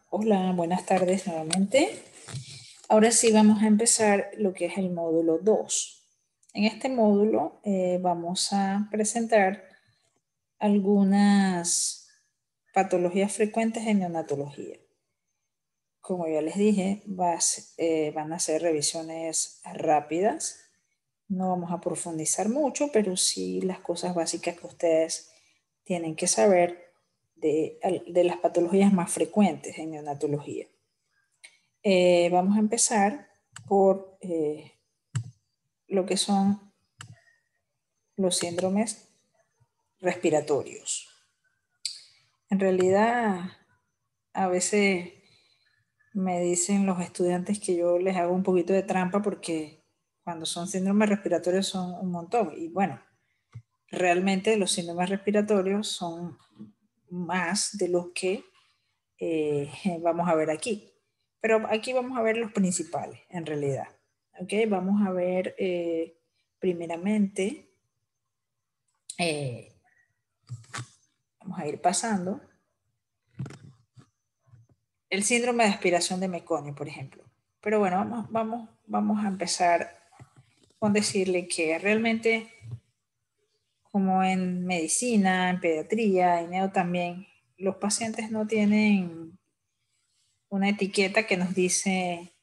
Hola, buenas tardes nuevamente. Ahora sí vamos a empezar lo que es el módulo 2. En este módulo vamos a presentar algunas patologías frecuentes en neonatología. Como ya les dije, van a ser revisiones rápidas. No vamos a profundizar mucho, pero sí las cosas básicas que ustedes tienen que saber de las patologías más frecuentes en neonatología. Vamos a empezar por lo que son los síndromes respiratorios. En realidad, a veces me dicen los estudiantes que yo les hago un poquito de trampa porque cuando son síndromes respiratorios son un montón. Y bueno, realmente los síndromes respiratorios son más de los que vamos a ver aquí. Pero aquí vamos a ver los principales, en realidad. ¿Ok? Vamos a ver primeramente, vamos a ir pasando, el síndrome de aspiración de meconio, por ejemplo. Pero bueno, vamos a empezar con decirle que realmente, como en medicina, en pediatría, en neo también, los pacientes no tienen una etiqueta que nos dice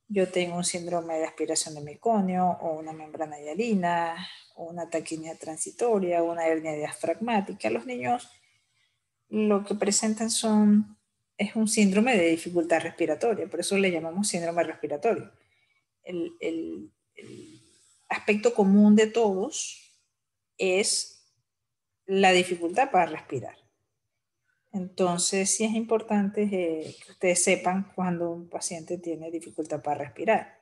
yo tengo un síndrome de aspiración de meconio o una membrana hialina o una taquimia transitoria o una hernia diafragmática. Los niños lo que presentan es un síndrome de dificultad respiratoria, por eso le llamamos síndrome respiratorio. El aspecto común de todos es la dificultad para respirar. Entonces, sí es importante que ustedes sepan cuando un paciente tiene dificultad para respirar.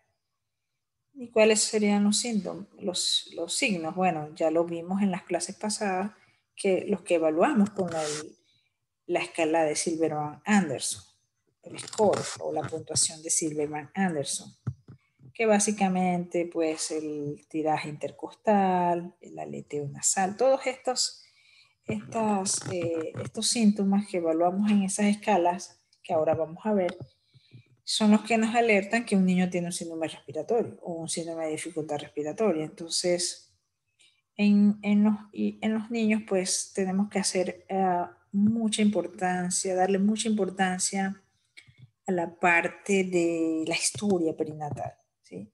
¿Y cuáles serían los síntomas, los signos? Bueno, ya lo vimos en las clases pasadas, que los que evaluamos con la escala de Silverman-Anderson, el score o la puntuación de Silverman-Anderson, que básicamente pues el tiraje intercostal, el aleteo nasal, todos estos síntomas que evaluamos en esas escalas, que ahora vamos a ver, son los que nos alertan que un niño tiene un síndrome respiratorio o un síndrome de dificultad respiratoria. Entonces, en los niños, pues tenemos que hacer mucha importancia, darle mucha importancia a la parte de la historia perinatal, ¿sí?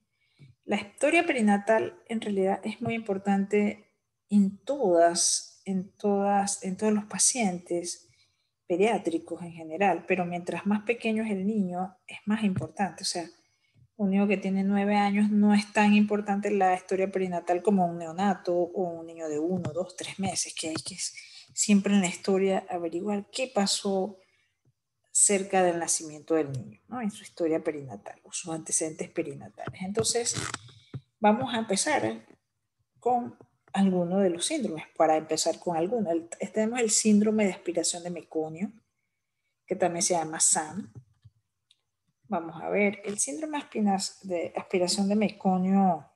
La historia perinatal en realidad es muy importante en todos los pacientes pediátricos en general, pero mientras más pequeño es el niño, es más importante. O sea, un niño que tiene 9 años no es tan importante la historia perinatal como un neonato o un niño de 1, 2, 3 meses, que hay que siempre en la historia averiguar qué pasó cerca del nacimiento del niño, ¿no? En su historia perinatal o sus antecedentes perinatales. Entonces, vamos a empezar con alguno de los síndromes. Para empezar con alguno, tenemos el síndrome de aspiración de meconio, que también se llama SAM. Vamos a ver, el síndrome de aspiración de meconio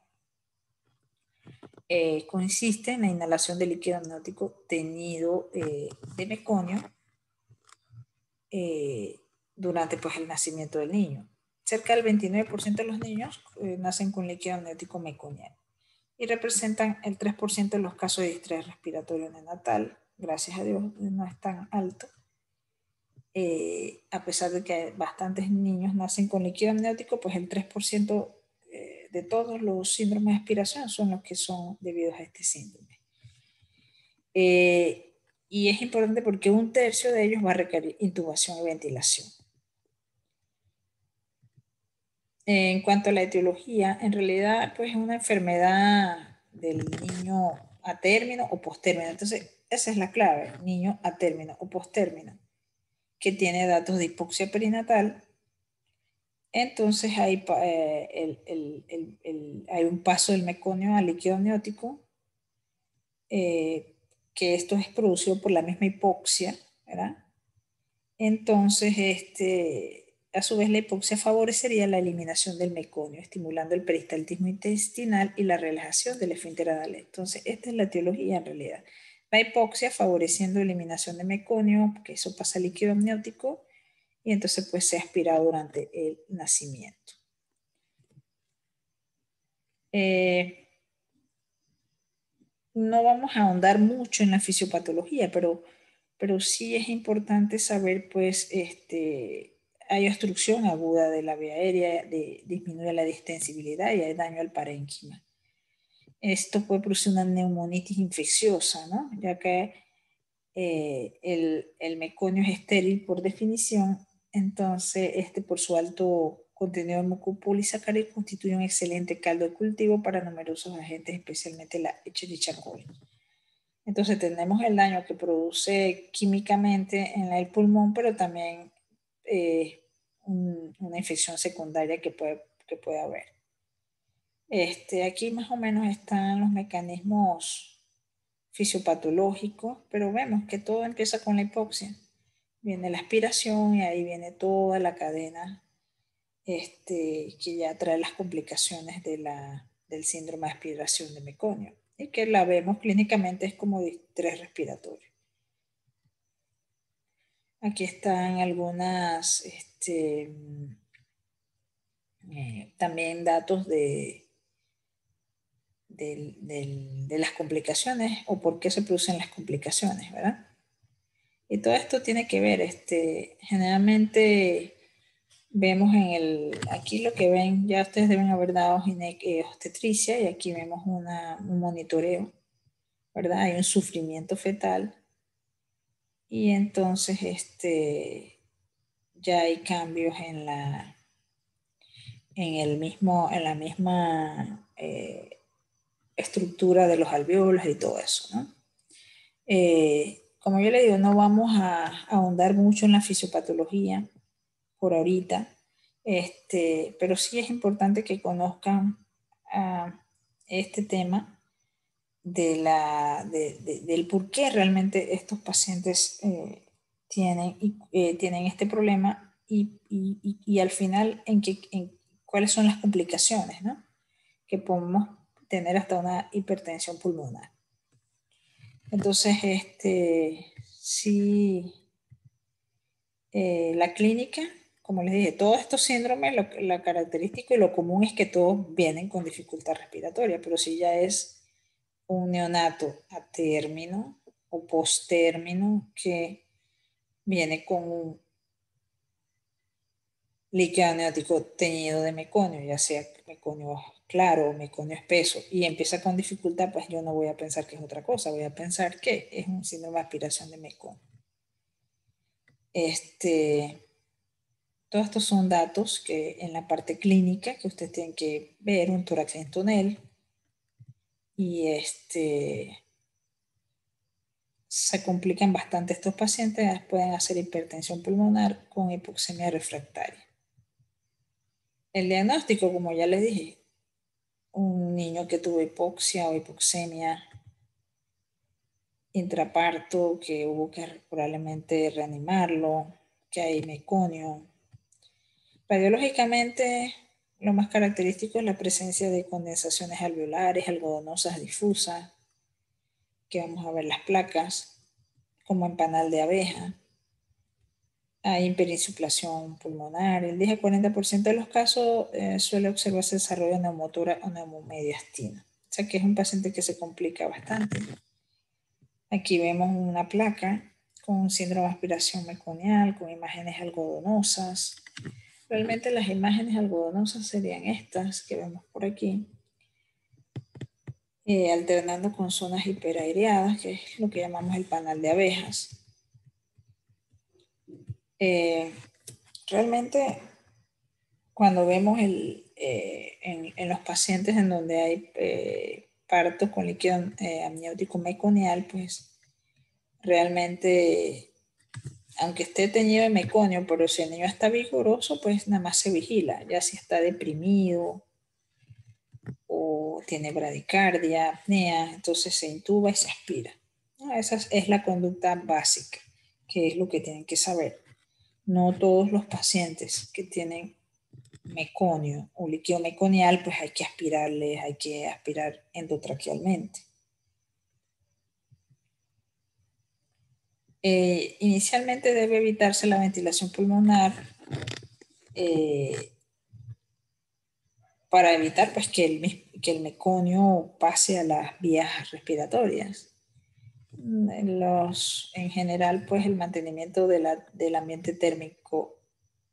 consiste en la inhalación de líquido amniótico tenido de meconio durante pues, el nacimiento del niño. Cerca del 29% de los niños nacen con líquido amniótico meconiano y representan el 3% de los casos de distrés respiratorio neonatal. Gracias a Dios no es tan alto. A pesar de que bastantes niños nacen con líquido amniótico, pues el 3% de todos los síndromes de aspiración son los que son debidos a este síndrome. Y es importante porque un tercio de ellos va a requerir intubación y ventilación. En cuanto a la etiología, en realidad pues es una enfermedad del niño a término o postérmino. Entonces, esa es la clave, niño a término o postérmino, que tiene datos de hipoxia perinatal. Entonces hay un paso del meconio al líquido amniótico, que esto es producido por la misma hipoxia, ¿verdad? Entonces, a su vez, la hipoxia favorecería la eliminación del meconio, estimulando el peristaltismo intestinal y la relajación del esfínter anal. Entonces, esta es la etiología en realidad. La hipoxia favoreciendo eliminación de meconio, porque eso pasa al líquido amniótico, y entonces pues se aspira durante el nacimiento. No vamos a ahondar mucho en la fisiopatología, pero sí es importante saber, pues, hay obstrucción aguda de la vía aérea, disminuye la distensibilidad y hay daño al parénquima. Esto puede producir una neumonitis infecciosa, ¿no? Ya que el meconio es estéril por definición, entonces por su alto contenido de mucopolisacárido constituye un excelente caldo de cultivo para numerosos agentes, especialmente la Escherichia coli. Entonces tenemos el daño que produce químicamente en el pulmón, pero también una infección secundaria que puede haber. Aquí más o menos están los mecanismos fisiopatológicos, pero vemos que todo empieza con la hipoxia. Viene la aspiración y ahí viene toda la cadena que ya trae las complicaciones del síndrome de aspiración de meconio y que la vemos clínicamente es como distrés respiratorio. Aquí están algunas también datos de las complicaciones o por qué se producen las complicaciones, ¿verdad? Y todo esto tiene que ver, generalmente vemos aquí lo que ven, ya ustedes deben haber dado obstetricia y aquí vemos un monitoreo, ¿verdad? Hay un sufrimiento fetal y entonces ya hay cambios en la misma estructura de los alvéolos y todo eso, ¿no? Como yo le digo, no vamos a ahondar mucho en la fisiopatología por ahorita, pero sí es importante que conozcan este tema del por qué realmente estos pacientes tienen este problema y al final en cuáles son las complicaciones, ¿no? Que podemos tener hasta una hipertensión pulmonar. Entonces, sí, la clínica, como les dije, todos estos síndromes, lo característico y lo común es que todos vienen con dificultad respiratoria, pero si ya es un neonato a término o post-término que viene con un líquido amniótico teñido de meconio, ya sea meconio claro o meconio espeso, y empieza con dificultad, pues yo no voy a pensar que es otra cosa, voy a pensar que es un síndrome de aspiración de meconio. Todos estos son datos que en la parte clínica que ustedes tienen que ver, un tórax en tonel, y se complican bastante estos pacientes, pueden hacer hipertensión pulmonar con hipoxemia refractaria. El diagnóstico, como ya les dije, un niño que tuvo hipoxia o hipoxemia intraparto, que hubo que probablemente reanimarlo, que hay meconio. Radiológicamente, lo más característico es la presencia de condensaciones alveolares, algodonosas difusas, que vamos a ver las placas, como en panal de abeja. Hay hiperinsuflación pulmonar. El 10 a 40% de los casos suele observarse desarrollo de neumotora o neumomediastina. O sea que es un paciente que se complica bastante. Aquí vemos una placa con síndrome de aspiración meconial, con imágenes algodonosas. Realmente las imágenes algodonosas serían estas que vemos por aquí, alternando con zonas hiperaireadas, que es lo que llamamos el panal de abejas. Realmente, cuando vemos en los pacientes en donde hay partos con líquido amniótico meconial, pues realmente, aunque esté teñido de meconio, pero si el niño está vigoroso, pues nada más se vigila, ya si está deprimido o tiene bradicardia, apnea, entonces se intuba y se aspira. Esa es la conducta básica, que es lo que tienen que saber. No todos los pacientes que tienen meconio o líquido meconial, pues hay que aspirarles, hay que aspirar endotraquealmente. Inicialmente debe evitarse la ventilación pulmonar para evitar pues, que el meconio pase a las vías respiratorias. En general, pues el mantenimiento del ambiente térmico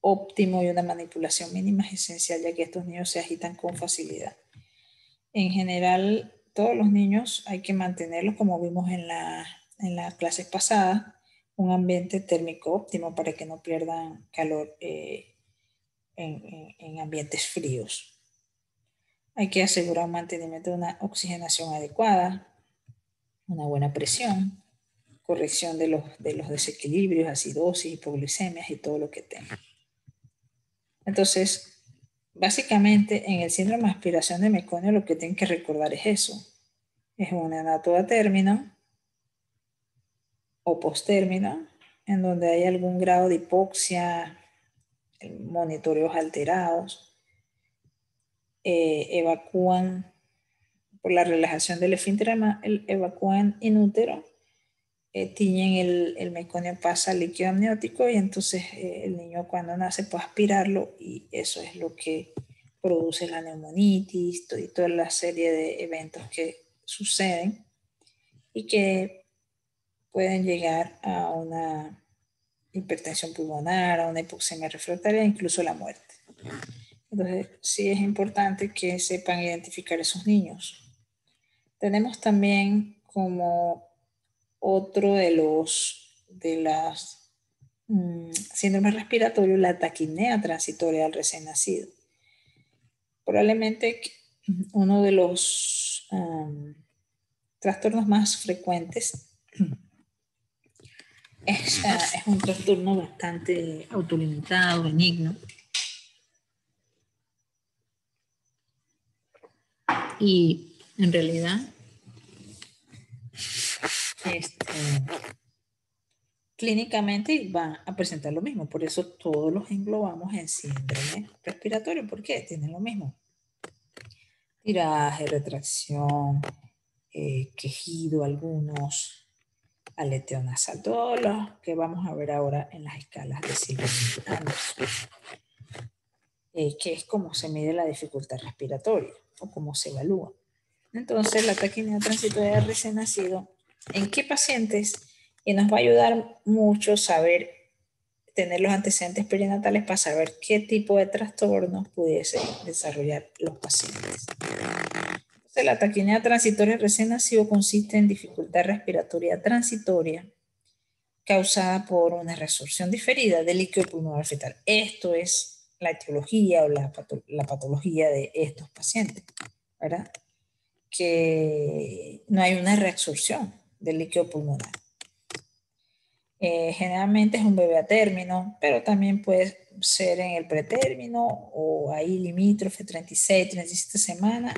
óptimo y una manipulación mínima es esencial, ya que estos niños se agitan con facilidad. En general, todos los niños hay que mantenerlos, como vimos en las clases pasadas, un ambiente térmico óptimo para que no pierdan calor en ambientes fríos. Hay que asegurar un mantenimiento de una oxigenación adecuada, una buena presión, corrección de los desequilibrios, acidosis, hipoglucemias y todo lo que tenga. Entonces, básicamente en el síndrome de aspiración de meconio lo que tienen que recordar es eso. Es un neonato a término o postérmino, en donde hay algún grado de hipoxia, monitoreos alterados, evacúan por la relajación del esfínter, evacúan inútero, tiñen el meconio, pasa al líquido amniótico y entonces el niño cuando nace puede aspirarlo y eso es lo que produce la neumonitis y toda la serie de eventos que suceden y que pueden llegar a una hipertensión pulmonar, a una hipoxemia refractaria, incluso la muerte. Entonces, sí es importante que sepan identificar esos niños. Tenemos también como otro de las síndromes respiratorios, la taquipnea transitoria del recién nacido. Probablemente uno de los trastornos más frecuentes es un trastorno bastante autolimitado, benigno. Y en realidad, clínicamente van a presentar lo mismo. Por eso todos los englobamos en síndrome respiratorio. ¿Por qué? Tienen lo mismo. Tiraje, retracción, quejido algunos, aleteo nasal, todos los que vamos a ver ahora en las escalas de Silberman-Anderson, que es como se mide la dificultad respiratoria o cómo se evalúa. Entonces, la taquipnea transitoria del recién nacido, ¿en qué pacientes? Y nos va a ayudar mucho saber, tener los antecedentes perinatales para saber qué tipo de trastornos pudiesen desarrollar los pacientes. Entonces, la taquipnea transitoria del recién nacido consiste en dificultad respiratoria transitoria causada por una resorción diferida del líquido pulmonar fetal. Esto es la etiología o la patología de estos pacientes, ¿verdad? Que no hay una reabsorción del líquido pulmonar. Generalmente es un bebé a término, pero también puede ser en el pretérmino o ahí limítrofe, 36, 37 semanas,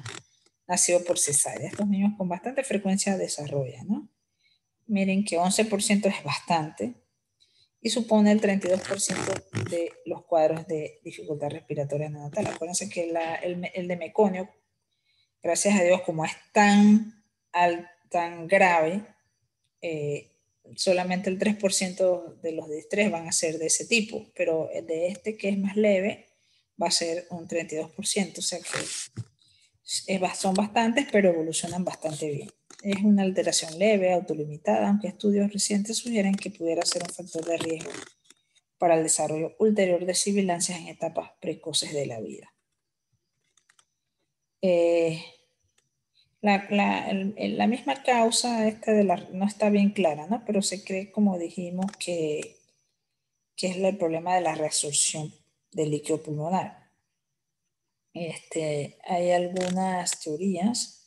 nacido por cesárea. Estos niños con bastante frecuencia desarrollan, ¿no? Miren que 11% es bastante y supone el 32% de los cuadros de dificultad respiratoria neonatal. Acuérdense que el de meconio, gracias a Dios, como es tan grave, solamente el 3% de los de estrés van a ser de ese tipo, pero el de este que es más leve va a ser un 32%, o sea que son bastantes, pero evolucionan bastante bien. Es una alteración leve, autolimitada, aunque estudios recientes sugieren que pudiera ser un factor de riesgo para el desarrollo ulterior de sibilancias en etapas precoces de la vida. La misma causa no está bien clara, ¿no? Pero se cree, como dijimos, que es el problema de la reabsorción del líquido pulmonar. Hay algunas teorías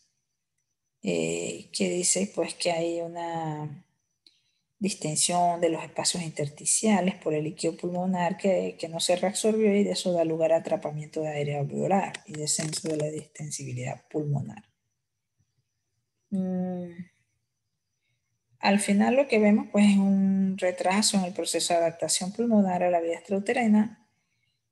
que dicen pues, que hay una distensión de los espacios intersticiales por el líquido pulmonar que no se reabsorbió y de eso da lugar a atrapamiento de aire alveolar y descenso de la distensibilidad pulmonar. Al final lo que vemos pues, es un retraso en el proceso de adaptación pulmonar a la vida extrauterina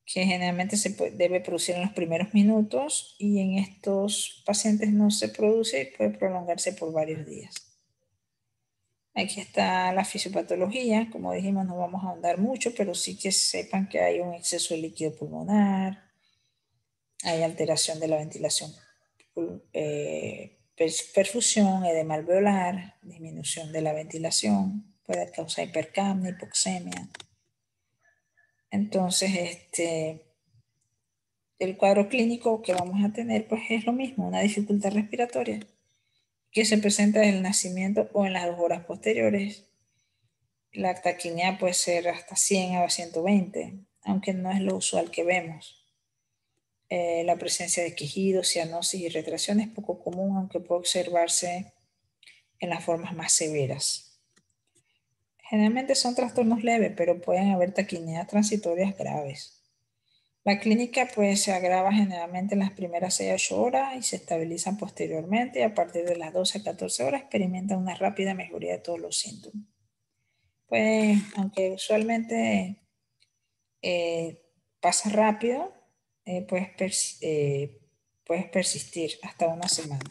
que generalmente debe producir en los primeros minutos y en estos pacientes no se produce y puede prolongarse por varios días. Aquí está la fisiopatología. Como dijimos, no vamos a ahondar mucho, pero sí que sepan que hay un exceso de líquido pulmonar, hay alteración de la ventilación, perfusión, edema alveolar, disminución de la ventilación, puede causar hipercapnia, hipoxemia. Entonces, el cuadro clínico que vamos a tener pues es lo mismo, una dificultad respiratoria que se presenta en el nacimiento o en las 2 horas posteriores. La taquimia puede ser hasta 100 a 120, aunque no es lo usual que vemos. La presencia de quejidos, cianosis y retracción es poco común, aunque puede observarse en las formas más severas. Generalmente son trastornos leves, pero pueden haber taquimías transitorias graves. La clínica pues se agrava generalmente en las primeras 6 a 8 horas y se estabilizan posteriormente, y a partir de las 12 a 14 horas experimentan una rápida mejoría de todos los síntomas. Pues aunque usualmente pasa rápido, puedes persistir hasta una semana.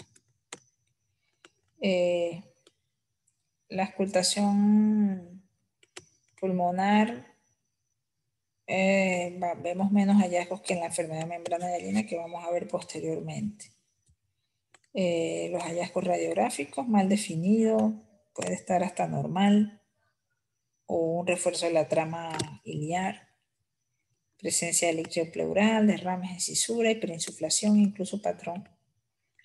La auscultación pulmonar, vemos menos hallazgos que en la enfermedad de membrana hialina, que vamos a ver posteriormente. Los hallazgos radiográficos mal definidos, puede estar hasta normal, o un refuerzo de la trama iliar, presencia de líquido pleural, derrames en cisura, hiperinsuflación, incluso patrón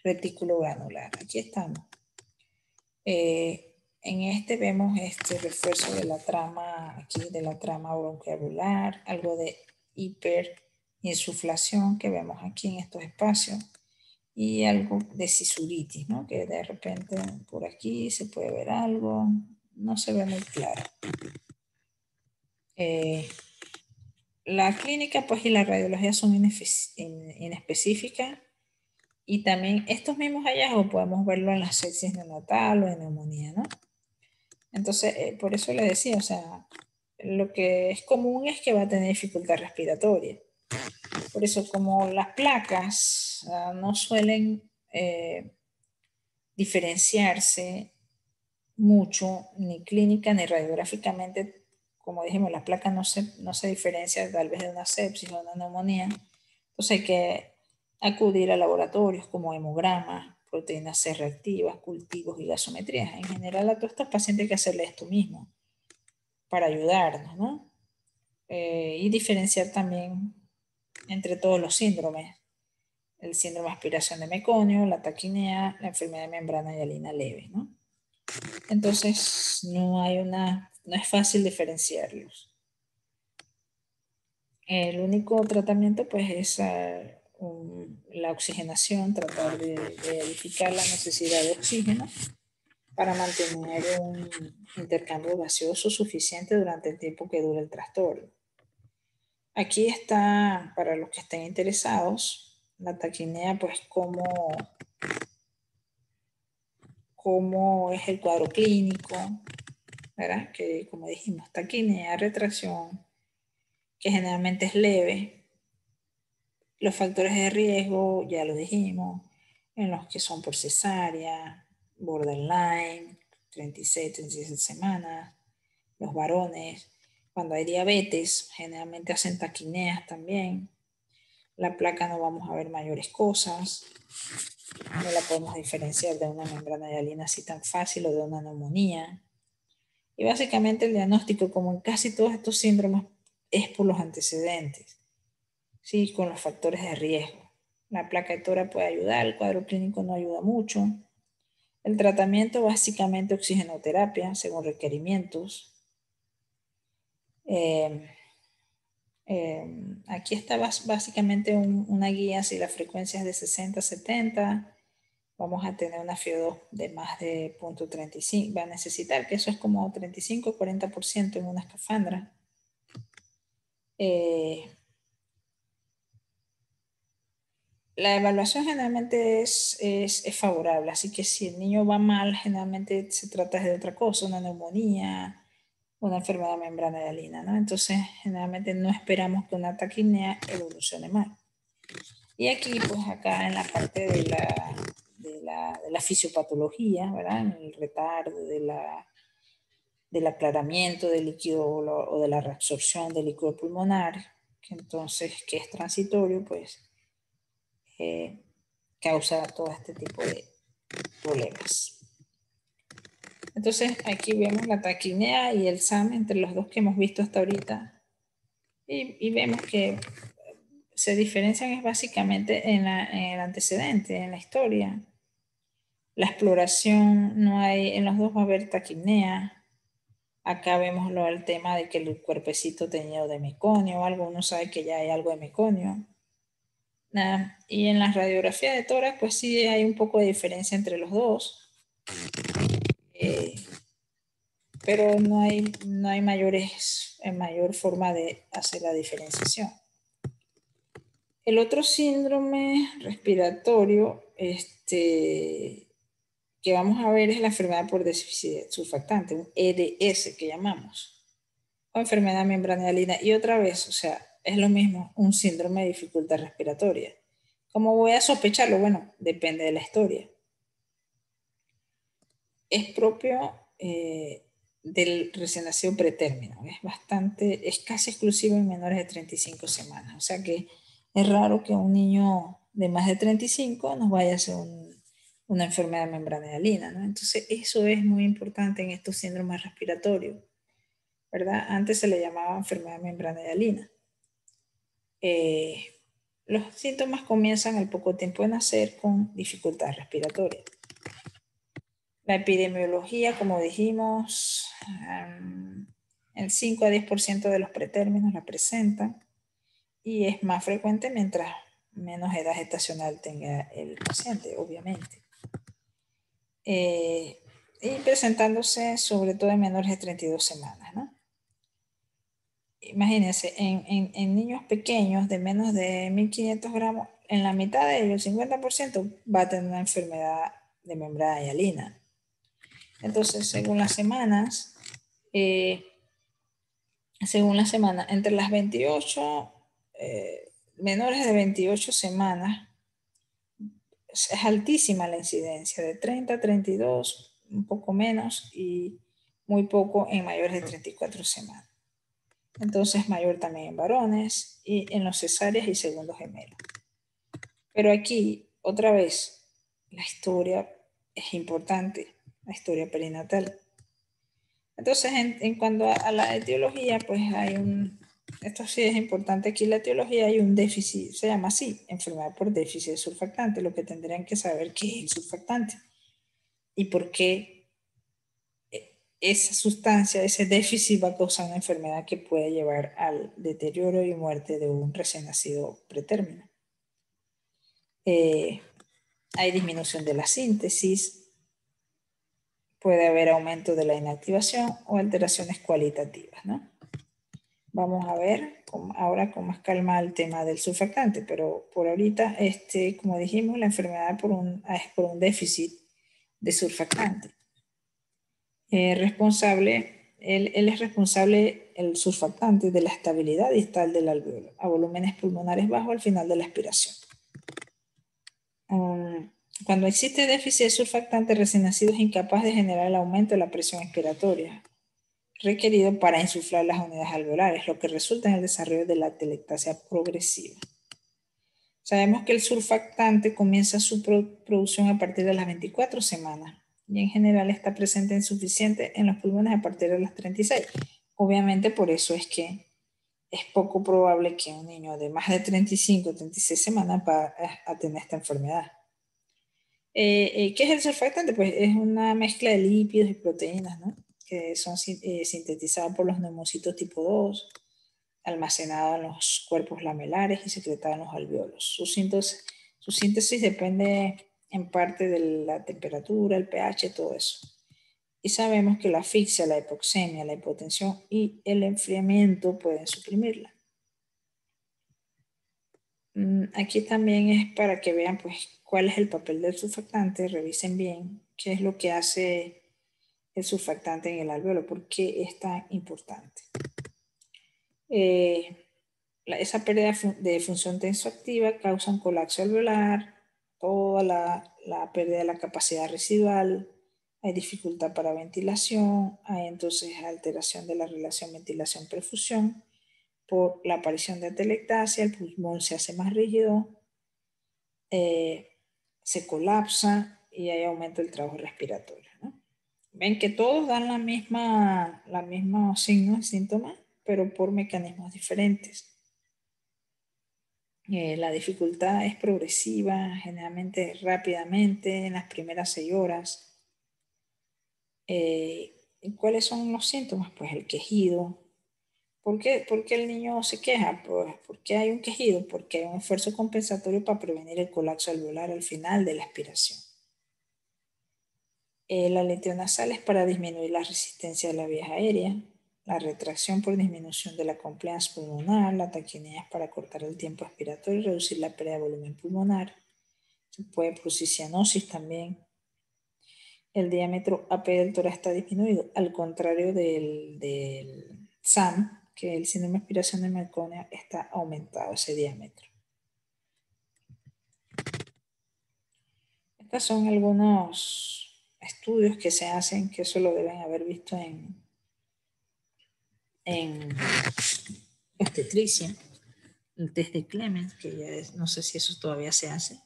retículo granular. Aquí estamos. En vemos refuerzo de la trama, aquí de la trama bronquialveolar, algo de hiperinsuflación que vemos aquí en estos espacios, y algo de cisuritis, ¿no? Que de repente por aquí se puede ver algo, no se ve muy claro. La clínica pues y la radiología son inespecíficas, y también estos mismos hallazgos podemos verlo en la sepsis neonatal o en neumonía, ¿no? Entonces, por eso le decía, o sea, lo que es común es que va a tener dificultad respiratoria. Por eso, como las placas no suelen diferenciarse mucho, ni clínica ni radiográficamente, como dijimos, la placa no se diferencia tal vez de una sepsis o una neumonía, entonces hay que acudir a laboratorios como hemogramas, proteínas C reactivas, cultivos y gasometrías. En general, a todos estos pacientes hay que hacerle esto mismo para ayudarnos, ¿no? Y diferenciar también entre todos los síndromes: el síndrome de aspiración de meconio, la taquimia, la enfermedad de membrana hialina leve, ¿no? Entonces, no es fácil diferenciarlos. El único tratamiento, pues, es la oxigenación, tratar de verificar la necesidad de oxígeno para mantener un intercambio gaseoso suficiente durante el tiempo que dure el trastorno. Aquí está, para los que estén interesados, la taquimia, pues, cómo es el cuadro clínico, ¿verdad? Que, como dijimos, taquimia, retracción, que generalmente es leve. Los factores de riesgo, ya lo dijimos, en los que son por cesárea, borderline, 36, 37 semanas, los varones. Cuando hay diabetes, generalmente hacen taquimías también. La placa no vamos a ver mayores cosas, no la podemos diferenciar de una membrana hialina así tan fácil, o de una neumonía. Y básicamente el diagnóstico, como en casi todos estos síndromes, es por los antecedentes, ¿sí? Con los factores de riesgo. La placa de tora puede ayudar, el cuadro clínico no ayuda mucho. El tratamiento, básicamente oxigenoterapia, según requerimientos. Aquí está básicamente una guía. Si la frecuencia es de 60 a 70, vamos a tener una FIO2 de más de 0.35. Va a necesitar, que eso es como 35-40% en una escafandra. La evaluación generalmente es favorable, así que si el niño va mal, generalmente se trata de otra cosa, una neumonía, una enfermedad de membrana hialina, ¿no? Entonces, generalmente no esperamos que una taquimia evolucione mal. Y aquí, pues acá en la parte de la fisiopatología, ¿verdad? En el retardo de la del aclaramiento del líquido o de la reabsorción del líquido pulmonar, que entonces, que es transitorio, pues causa todo este tipo de problemas. Entonces aquí vemos la taquipnea y el SAM entre los dos que hemos visto hasta ahorita, y vemos que se diferencian es básicamente en el antecedente, en la historia. La exploración, no hay, en los dos va a haber taquipnea. Acá vemos el tema de que el cuerpecito tenía de meconio o algo, uno sabe que ya hay algo de meconio. Y en la radiografía de tórax, pues sí hay un poco de diferencia entre los dos. Pero no hay mayor forma de hacer la diferenciación. El otro síndrome respiratorio que vamos a ver es la enfermedad por déficit surfactante, un EDS que llamamos, o enfermedad membrana hialina. Y otra vez, o sea, es lo mismo, un síndrome de dificultad respiratoria. ¿Cómo voy a sospecharlo? Bueno, depende de la historia. Es propio del recién nacido pretérmino. Es casi exclusivo en menores de 35 semanas. O sea que es raro que un niño de más de 35 nos vaya a hacer una enfermedad membrana hialina, ¿no? Entonces eso es muy importante en estos síndromes respiratorios, ¿verdad? Antes se le llamaba enfermedad membrana hialina. Los síntomas comienzan al poco tiempo de nacer con dificultad respiratoria. La epidemiología, como dijimos, el 5 a 10% de los pretérminos la presentan y es más frecuente mientras menos edad gestacional tenga el paciente, obviamente. Y presentándose sobre todo en menores de 32 semanas, ¿no? Imagínense, en niños pequeños de menos de 1500 gramos, en la mitad de ellos, el 50% va a tener una enfermedad de membrana hialina. Entonces, según las semanas, entre las 28, menores de 28 semanas, es altísima la incidencia, de 30 a 32, un poco menos, y muy poco en mayores de 34 semanas. Entonces, mayor también en varones y en los cesáreas y segundos gemelos. Pero aquí, otra vez, la historia es importante, la historia perinatal. Entonces, en cuanto a la etiología, pues esto sí es importante aquí, la etiología hay un déficit, se llama así, enfermedad por déficit de surfactante, lo que tendrían que saber qué es el surfactante y por qué esa sustancia, ese déficit va a causar una enfermedad que puede llevar al deterioro y muerte de un recién nacido pretérmino. Hay disminución de la síntesis, puede haber aumento de la inactivación o alteraciones cualitativas, ¿no? Vamos a ver ahora con más calma el tema del surfactante, pero por ahorita, como dijimos, la enfermedad es por un déficit de surfactante. Él es responsable, el surfactante, de la estabilidad distal del alveolo a volúmenes pulmonares bajos al final de la expiración. Cuando existe déficit de surfactante, el recién nacido es incapaz de generar el aumento de la presión expiratoria requerido para insuflar las unidades alveolares, lo que resulta en el desarrollo de la atelectasia progresiva. Sabemos que el surfactante comienza su producción a partir de las 24 semanas y en general está presente insuficiente en los pulmones a partir de las 36. Obviamente por eso es que es poco probable que un niño de más de 35 o 36 semanas va a tener esta enfermedad. ¿Qué es el surfactante? Pues es una mezcla de lípidos y proteínas, ¿no? Que son sintetizados por los neumocitos tipo 2, almacenados en los cuerpos lamelares y secretados en los alveolos. Su síntesis depende en parte de la temperatura, el pH, todo eso. Y sabemos que la asfixia, la hipoxemia, la hipotensión y el enfriamiento pueden suprimirla. Aquí también es para que vean pues cuál es el papel del surfactante, revisen bien qué es lo que hace el surfactante en el alveolo, por qué es tan importante. Esa pérdida de función tensoactiva causa un colapso alveolar, toda la pérdida de la capacidad residual, hay dificultad para ventilación, hay entonces alteración de la relación ventilación-perfusión por la aparición de atelectasia, el pulmón se hace más rígido, se colapsa y hay aumento del trabajo respiratorio, ¿no? Ven que todos dan la misma signos y síntomas, pero por mecanismos diferentes. La dificultad es progresiva, generalmente rápidamente, en las primeras 6 horas. ¿Cuáles son los síntomas? Pues el quejido. ¿Por qué el niño se queja? Pues, ¿por qué hay un quejido? Porque hay un esfuerzo compensatorio para prevenir el colapso alveolar al final de la expiración. La aleteo nasal es para disminuir la resistencia de la vía aérea. La retracción por disminución de la compliance pulmonar. La taquinea es para cortar el tiempo expiratorio y reducir la pérdida de volumen pulmonar. Se puede producir cianosis también. El diámetro AP del tórax está disminuido, al contrario del SAM, que el síndrome de aspiración de Marconi está aumentado ese diámetro. Estos son algunos estudios que se hacen, que eso lo deben haber visto en obstetricia, el test de Clemens, que ya es, no sé si eso todavía se hace,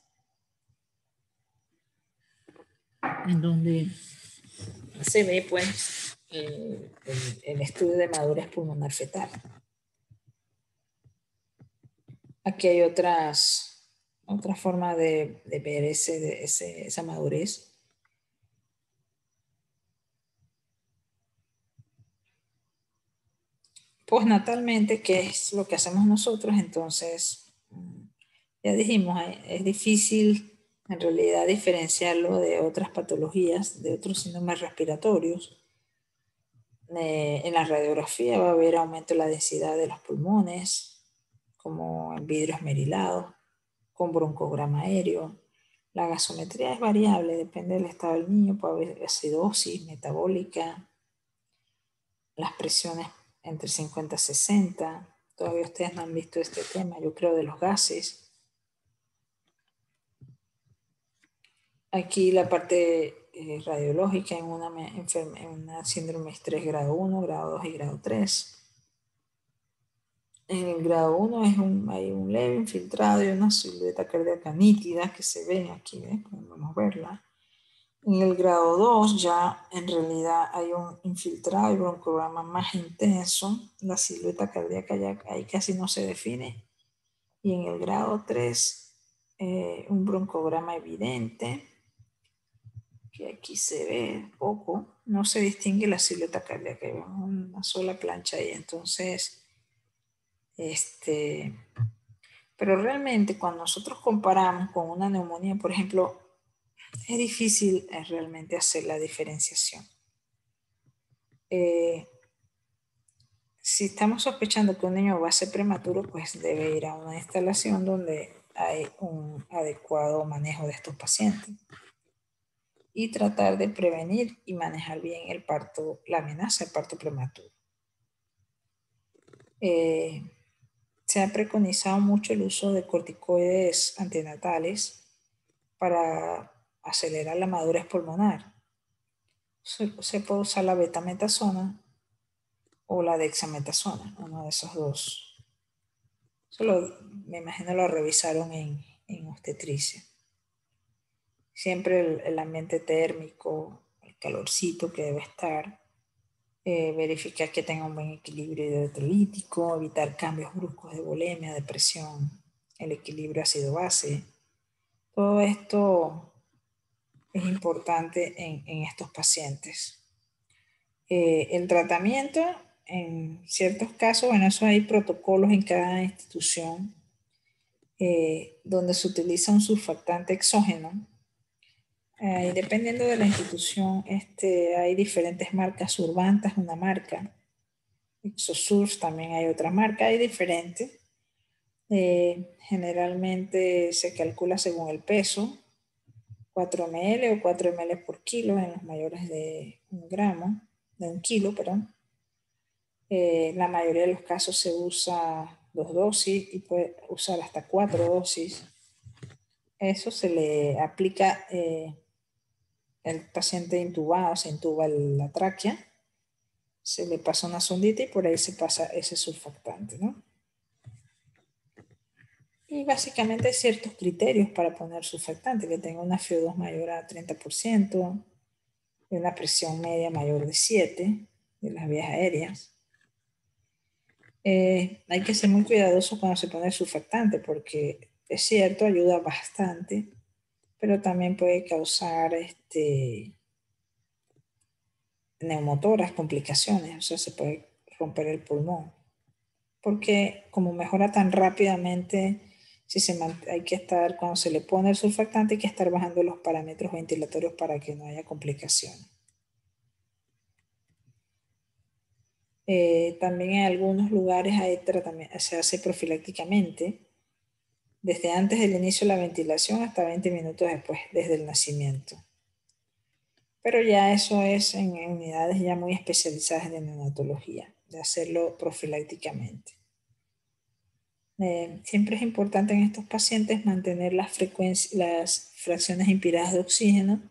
en donde se ve pues el estudio de madurez pulmonar fetal. Aquí hay otra forma de ver esa madurez. Postnatalmente, ¿qué es lo que hacemos nosotros? Entonces, ya dijimos, es difícil en realidad diferenciarlo de otras patologías, de otros síndromes respiratorios. En la radiografía va a haber aumento de la densidad de los pulmones, como en vidrio esmerilado, con broncograma aéreo. La gasometría es variable, depende del estado del niño, puede haber acidosis metabólica, las presiones entre 50 y 60. Todavía ustedes no han visto este tema, yo creo, de los gases. Aquí la parte radiológica en una síndrome de estrés grado 1, grado 2 y grado 3. En el grado 1 hay un leve infiltrado y una silueta cardíaca nítida que se ve aquí, podemos verla. En el grado 2 ya en realidad hay un infiltrado y broncograma más intenso. La silueta cardíaca ya ahí casi no se define. Y en el grado 3 un broncograma evidente, que aquí se ve poco. No se distingue la silueta cardíaca, hay una sola plancha ahí. Entonces, pero realmente cuando nosotros comparamos con una neumonía, por ejemplo, es difícil realmente hacer la diferenciación. Si estamos sospechando que un niño va a ser prematuro, pues debe ir a una instalación donde hay un adecuado manejo de estos pacientes y tratar de prevenir y manejar bien el parto, la amenaza de parto prematuro. Se ha preconizado mucho el uso de corticoides antinatales para acelerar la madurez pulmonar. Se puede usar la betametasona o la dexametasona, uno de esos dos. Me imagino lo revisaron en obstetricia. Siempre el ambiente térmico, el calorcito que debe estar, verificar que tenga un buen equilibrio hidroelectrolítico, evitar cambios bruscos de volemia, de presión, el equilibrio ácido-base. Todo esto es importante en estos pacientes. El tratamiento, en ciertos casos, bueno, eso hay protocolos en cada institución donde se utiliza un surfactante exógeno. Dependiendo de la institución, hay diferentes marcas. Survanta es una marca, Exosurf también hay otra marca, hay diferentes. Generalmente se calcula según el peso, 4 ml o 4 ml por kilo en los mayores de 1 kilo, perdón. La mayoría de los casos se usa 2 dosis y puede usar hasta 4 dosis. Eso se le aplica el paciente intubado, se intuba la tráquea, se le pasa una sondita y por ahí se pasa ese surfactante, ¿no? Y básicamente hay ciertos criterios para poner surfactante, que tenga una FiO2 mayor a 30% y una presión media mayor de 7 de las vías aéreas. Hay que ser muy cuidadoso cuando se pone surfactante porque es cierto, ayuda bastante, pero también puede causar neumotoras, complicaciones, o sea, se puede romper el pulmón. Porque como mejora tan rápidamente, hay que estar, cuando se le pone el surfactante, hay que estar bajando los parámetros ventilatorios para que no haya complicaciones. También en algunos lugares hay tratamiento, se hace profilácticamente, desde antes del inicio de la ventilación hasta 20 minutos después, desde el nacimiento. Pero ya eso es en unidades ya muy especializadas de neonatología, de hacerlo profilácticamente. Siempre es importante en estos pacientes mantener las fracciones inspiradas de oxígeno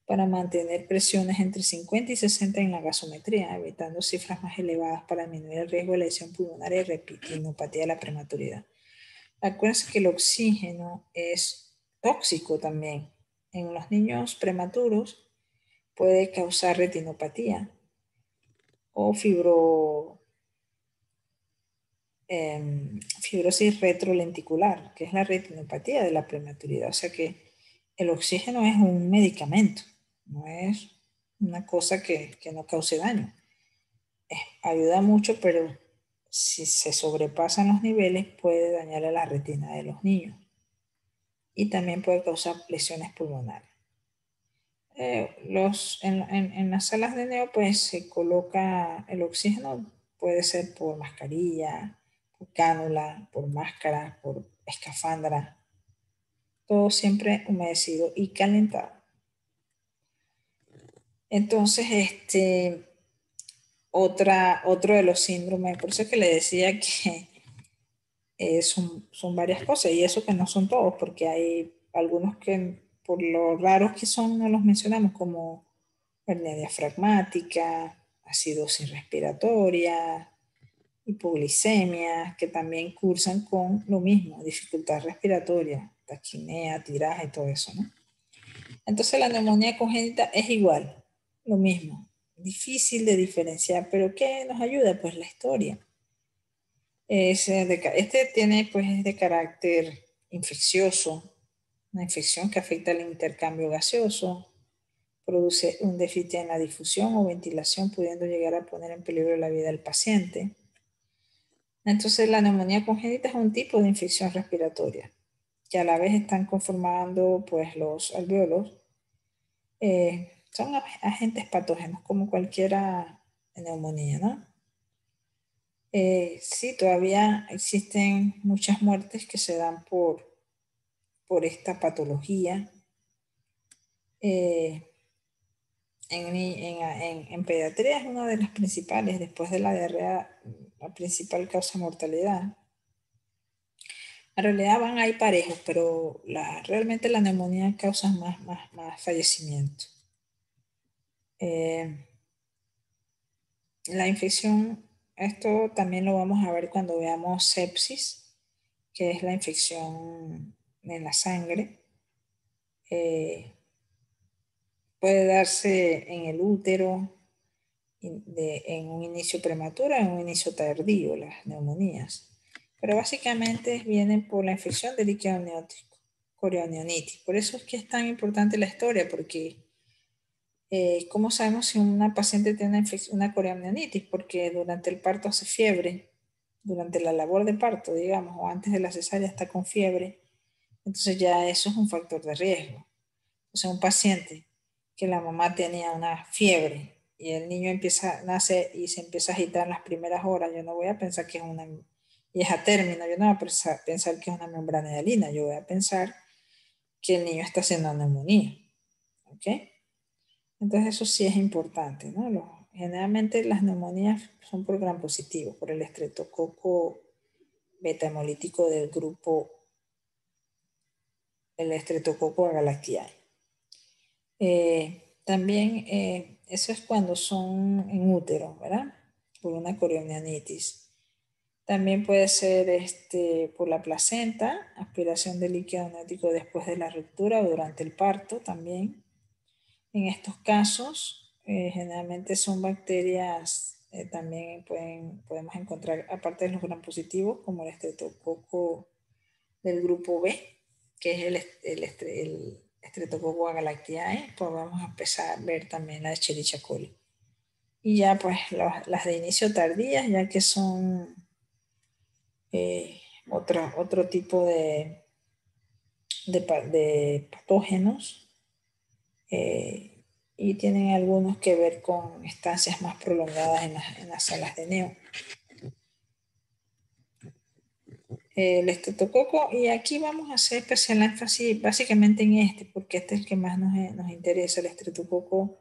para mantener presiones entre 50 y 60 en la gasometría, evitando cifras más elevadas para disminuir el riesgo de lesión pulmonar y retinopatía de la prematuridad. Acuérdense que el oxígeno es tóxico también. En los niños prematuros puede causar retinopatía o fibrosis retrolenticular, que es la retinopatía de la prematuridad. O sea que el oxígeno es un medicamento, no es una cosa que no cause daño. Ayuda mucho, pero si se sobrepasan los niveles puede dañar a la retina de los niños y también puede causar lesiones pulmonares. En las salas de neo pues se coloca el oxígeno, puede ser por mascarilla, por cánula, por máscara, por escafandra, todo siempre humedecido y calentado. Entonces, otro de los síndromes, por eso es que le decía que son varias cosas, y eso que no son todos, porque hay algunos que por lo raros que son no los mencionamos, como hernia diafragmática, acidosis respiratoria, hipoglicemia, que también cursan con lo mismo, dificultad respiratoria, taquipnea, tiraje y todo eso, ¿no? Entonces la neumonía congénita es igual, lo mismo, difícil de diferenciar, pero ¿qué nos ayuda? Pues la historia. Tiene, pues, es de carácter infeccioso, una infección que afecta el intercambio gaseoso, produce un déficit en la difusión o ventilación, pudiendo llegar a poner en peligro la vida del paciente. Entonces, la neumonía congénita es un tipo de infección respiratoria que a la vez están conformando, pues, los alvéolos. Son agentes patógenos como cualquiera neumonía, ¿no? Sí, todavía existen muchas muertes que se dan por esta patología. En pediatría es una de las principales, después de la diarrea, la principal causa de mortalidad. En realidad van ahí parejos, pero realmente la neumonía causa más fallecimiento. La infección, esto también lo vamos a ver cuando veamos sepsis, que es la infección en la sangre. Puede darse en el útero, en un inicio prematuro, en un inicio tardío, las neumonías. Pero básicamente vienen por la infección del líquido amniótico, corioamnionitis. Por eso es que es tan importante la historia, porque ¿cómo sabemos si una paciente tiene una corioamnionitis? Porque durante el parto hace fiebre, durante la labor de parto, digamos, o antes de la cesárea está con fiebre. Entonces ya eso es un factor de riesgo. O sea, un paciente que la mamá tenía una fiebre y el niño nace y se empieza a agitar en las primeras horas, yo no voy a pensar que es y es a término, yo no voy a pensar que es una membrana hialina, yo voy a pensar que el niño está haciendo neumonía. ¿Ok? Entonces eso sí es importante, ¿no? Generalmente las neumonías son por gram positivo, por el estreptococo beta hemolítico del grupo, el estreptococo agalactiae. También eso es cuando son en útero, ¿verdad? Por una corionianitis. También puede ser por la placenta, aspiración de líquido amniótico después de la ruptura o durante el parto también. En estos casos, generalmente son bacterias, también podemos encontrar, aparte de los gram positivos, como el estreptococo del grupo B, que es el Streptococcus agalactiae, pues vamos a empezar a ver también la Escherichia coli. Y ya pues las de inicio tardías, ya que son otro tipo de patógenos, y tienen algunos que ver con estancias más prolongadas en las salas de neo. El estreptococo, y aquí vamos a hacer especial énfasis básicamente en porque este es el que más nos interesa. El estreptococo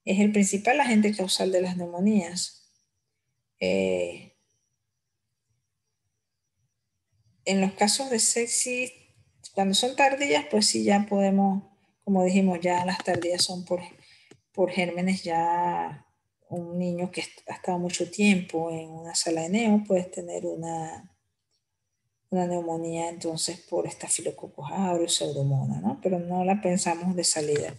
es el principal agente causal de las neumonías. En los casos de sepsis, cuando son tardías, pues sí, ya podemos, como dijimos, ya las tardías son por gérmenes. Ya un niño que ha estado mucho tiempo en una sala de neo puede tener una neumonía entonces por Staphylococcus aureus, pseudomonas, ¿no? Pero no la pensamos de salida.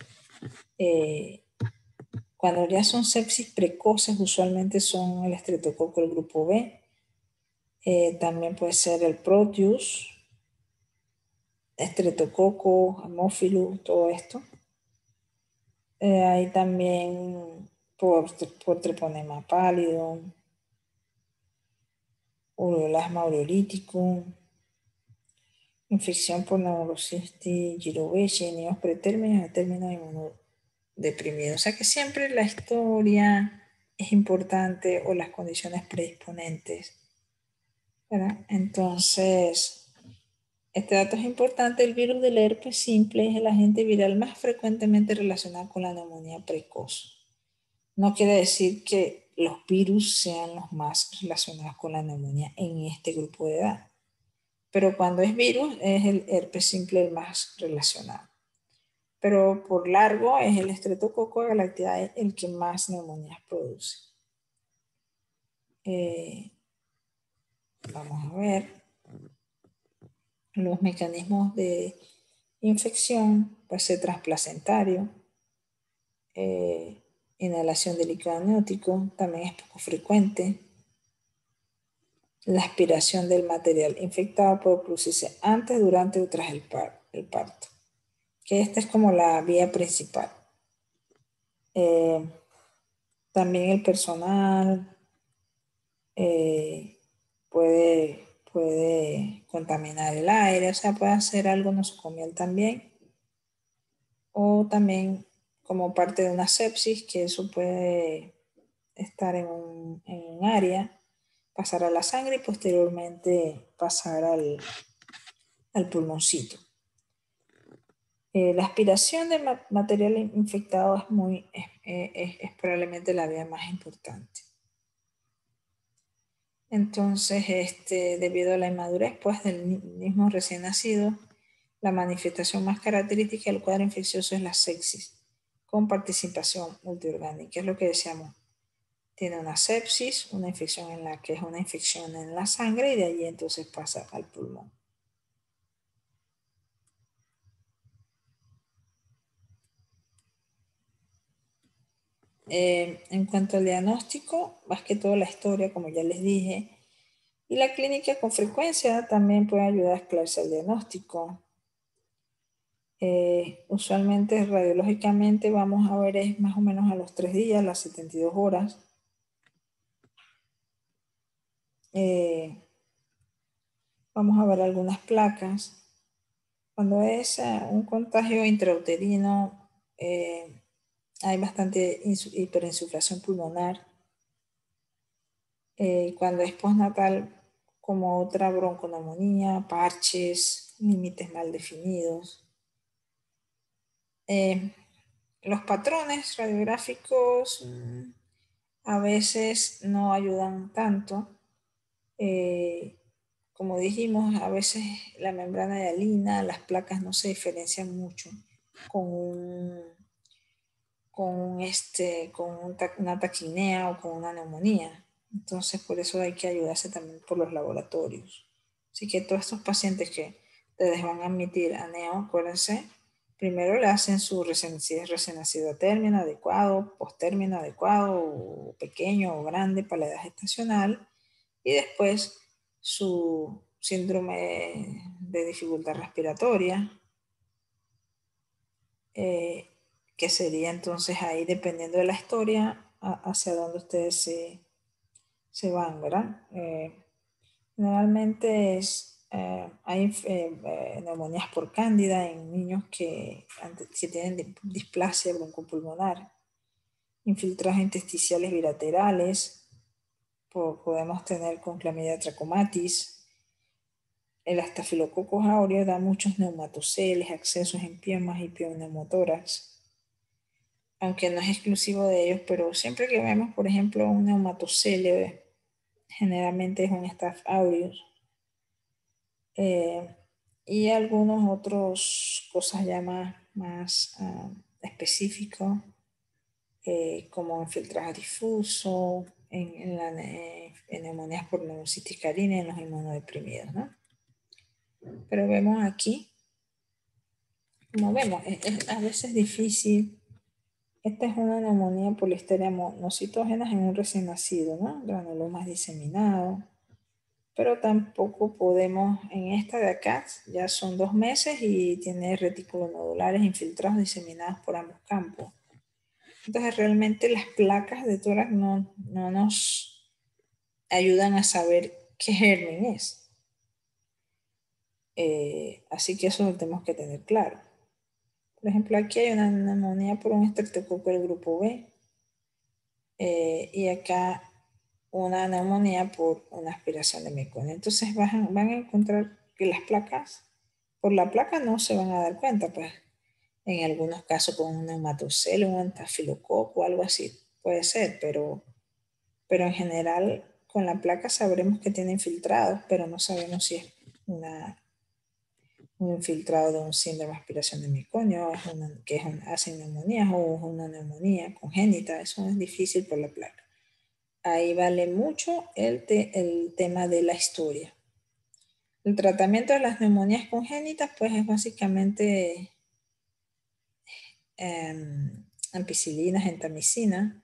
Cuando ya son sepsis precoces, usualmente son el estreptococo del grupo B. También puede ser el Proteus, estreptococo, Haemophilus, todo esto. Hay también por treponema pálido, ureolasma ureolítico, infección por Neurocistis girovecii, niños pretérminos, términos inmunodeprimidos. O sea que siempre la historia es importante o las condiciones predisponentes, ¿verdad? Entonces, este dato es importante. El virus del herpes simple es el agente viral más frecuentemente relacionado con la neumonía precoz. No quiere decir que los virus sean los más relacionados con la neumonía en este grupo de edad, pero cuando es virus es el herpes simple el más relacionado. Pero por largo es el Streptococcus agalactiae el que más neumonías produce. Vamos a ver los mecanismos de infección. Puede ser transplacentario, inhalación de líquido amniótico, también es poco frecuente. La aspiración del material infectado puede producirse antes, durante o tras el parto, que esta es como la vía principal. También el personal puede contaminar el aire, o sea, puede hacer algo nosocomial también, o también como parte de una sepsis, que eso puede estar en un área, pasar a la sangre y posteriormente pasar al pulmoncito. La aspiración de material infectado es probablemente la vía más importante. Entonces, debido a la inmadurez pues, del mismo recién nacido, la manifestación más característica del cuadro infeccioso es la sepsis, con participación multiorgánica. Es lo que decíamos. Tiene una sepsis, una infección en la que es una infección en la sangre, y de allí entonces pasa al pulmón. En cuanto al diagnóstico, más que todo la historia, como ya les dije, y la clínica con frecuencia también puede ayudar a esclarecer el diagnóstico. Usualmente radiológicamente vamos a ver es más o menos a los 3 días, las 72 horas. Vamos a ver algunas placas. Cuando es un contagio intrauterino, hay bastante hiperinsuflación pulmonar. Cuando es postnatal, como otra bronconeumonía, parches, límites mal definidos. Los patrones radiográficos a veces no ayudan tanto. Como dijimos, a veces la membrana hialina, las placas no se diferencian mucho con una taquinea o con una neumonía. Entonces, por eso hay que ayudarse también por los laboratorios. Así que todos estos pacientes que ustedes van a admitir a neo, acuérdense, primero le hacen si es recién nacido a término adecuado, post-término adecuado, o pequeño o grande para la edad gestacional, y después su síndrome de dificultad respiratoria, que sería entonces ahí, dependiendo de la historia, hacia dónde ustedes se van, ¿verdad? Generalmente hay neumonías por cándida en niños que tienen displasia broncopulmonar, infiltrados intersticiales bilaterales, podemos tener con clamidia trachomatis. El Staphylococcus aureus da muchos neumatoceles, accesos en piomas y pneumothorax, aunque no es exclusivo de ellos, pero siempre que vemos, por ejemplo, un neumatocele, generalmente es un Staph aureus. Y algunos otros cosas ya más específicos, como infiltrado difuso, en neumonías por neumocitis carina en los inmunodeprimidos, ¿no? Pero vemos aquí, como vemos, es a veces difícil. Esta es una neumonía por Listeria monocytogenes en un recién nacido, ¿no? Granulomas diseminados. Pero tampoco podemos, en esta de acá, ya son 2 meses y tiene retículos nodulares infiltrados diseminados por ambos campos. Entonces realmente las placas de tórax no nos ayudan a saber qué germen es. Así que eso lo tenemos que tener claro. Por ejemplo, aquí hay una neumonía por un estreptococo del grupo B, y acá una neumonía por una aspiración de meconio. Entonces van a encontrar que las placas, por la placa no se van a dar cuenta, pues en algunos casos con un neumatocele, un estafilococo, algo así, puede ser, pero en general con la placa sabremos que tiene infiltrados, pero no sabemos si es un infiltrado de un síndrome de aspiración de meconio, que hacen neumonías o es una neumonía congénita. Eso es difícil por la placa. Ahí vale mucho el tema de la historia. El tratamiento de las neumonías congénitas, pues es básicamente ampicilina, gentamicina,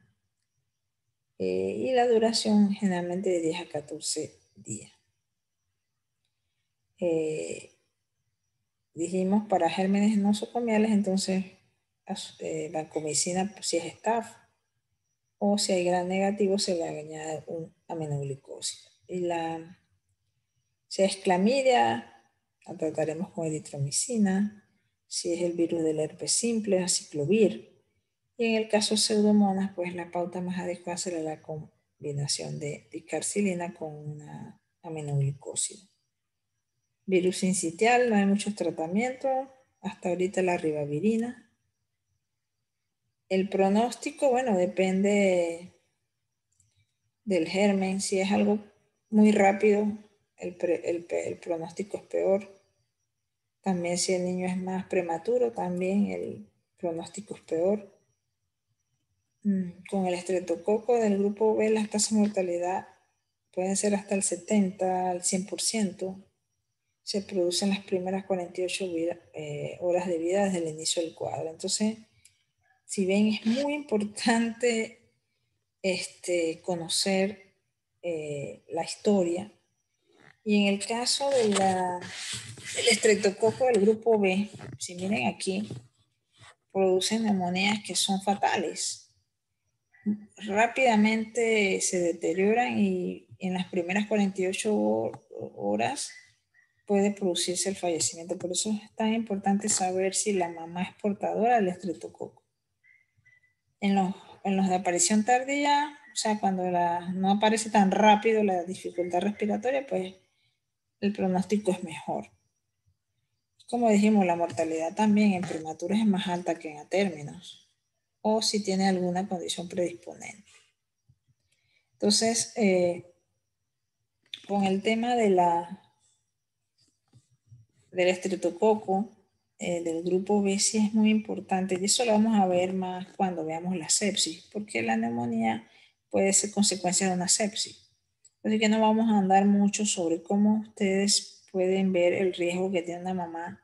y la duración generalmente de 10 a 14 días. Dijimos para gérmenes nosocomiales, entonces vancomicina si es staph, o si hay gran negativo se le añade un aminoglicósido. Y si es clamidia, la trataremos con eritromicina. Si es el virus del herpes simple, aciclovir. Y en el caso de pseudomonas, pues la pauta más adecuada será la combinación de dicarcilina con una aminoglicósido. Virus sincitial, no hay muchos tratamientos. Hasta ahorita la ribavirina. El pronóstico, bueno, depende del germen. Si es algo muy rápido, el pronóstico es peor. También si el niño es más prematuro, también el pronóstico es peor. Con el estreptococo del grupo B, las tasas de mortalidad pueden ser hasta el 70 al 100%. Se producen las primeras 48 horas de vida desde el inicio del cuadro. Entonces, si ven, es muy importante conocer la historia. Y en el caso del estreptococo del grupo B, si miren aquí, producen neumonías que son fatales. Rápidamente se deterioran y en las primeras 48 horas puede producirse el fallecimiento. Por eso es tan importante saber si la mamá es portadora del estreptococo. En los de aparición tardía, o sea, cuando no aparece tan rápido la dificultad respiratoria, pues el pronóstico es mejor. Como dijimos, la mortalidad también en prematuros es más alta que en atérminos, o si tiene alguna condición predisponente. Entonces, con el tema del estreptococo, del grupo B sí es muy importante, y eso lo vamos a ver más cuando veamos la sepsis, porque la neumonía puede ser consecuencia de una sepsis. Así que no vamos a andar mucho sobre cómo ustedes pueden ver el riesgo que tiene una mamá,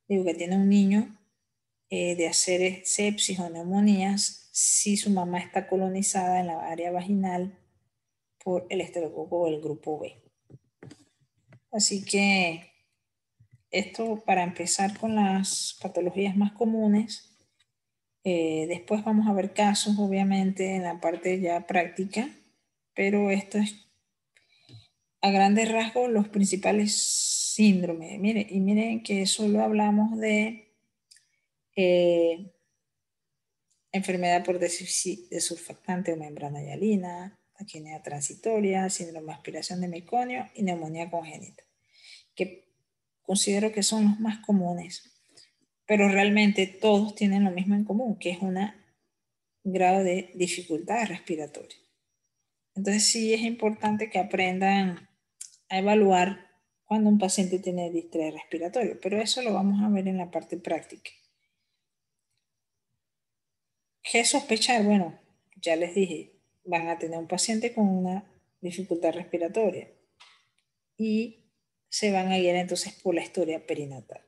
digo, que tiene un niño de hacer sepsis o neumonías si su mamá está colonizada en la área vaginal por el estafilococo del grupo B. Así que esto para empezar con las patologías más comunes. Después vamos a ver casos, obviamente, en la parte ya práctica, pero esto es a grandes rasgos los principales síndromes. Miren que solo hablamos de enfermedad por déficit de surfactante o membrana hialina, taquicardia transitoria, síndrome de aspiración de meconio y neumonía congénita, que considero que son los más comunes, pero realmente todos tienen lo mismo en común, que es un grado de dificultad respiratoria. Entonces sí es importante que aprendan a evaluar cuando un paciente tiene distrés respiratorio, pero eso lo vamos a ver en la parte práctica. ¿Qué sospechar? Bueno, ya les dije, van a tener un paciente con una dificultad respiratoria y se van a ir entonces por la historia perinatal.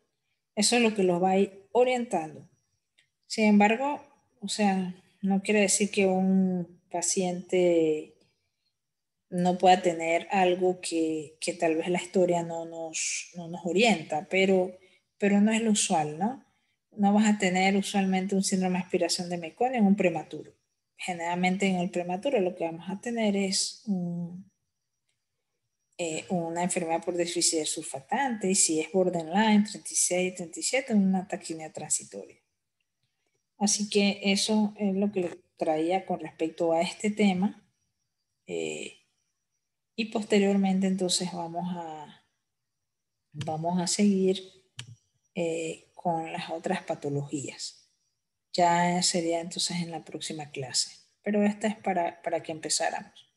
Eso es lo que los va a ir orientando. Sin embargo, o sea, no quiere decir que un paciente no pueda tener algo que tal vez la historia no nos orienta, pero no es lo usual, ¿no? No vas a tener usualmente un síndrome de aspiración de meconio en un prematuro. Generalmente en el prematuro lo que vamos a tener es una enfermedad por déficit de surfactante, y si es borderline, 36, 37, una taquicardia transitoria. Así que eso es lo que les traía con respecto a este tema. Y posteriormente entonces vamos a seguir con las otras patologías. Ya sería entonces en la próxima clase. Pero esta es para que empezáramos.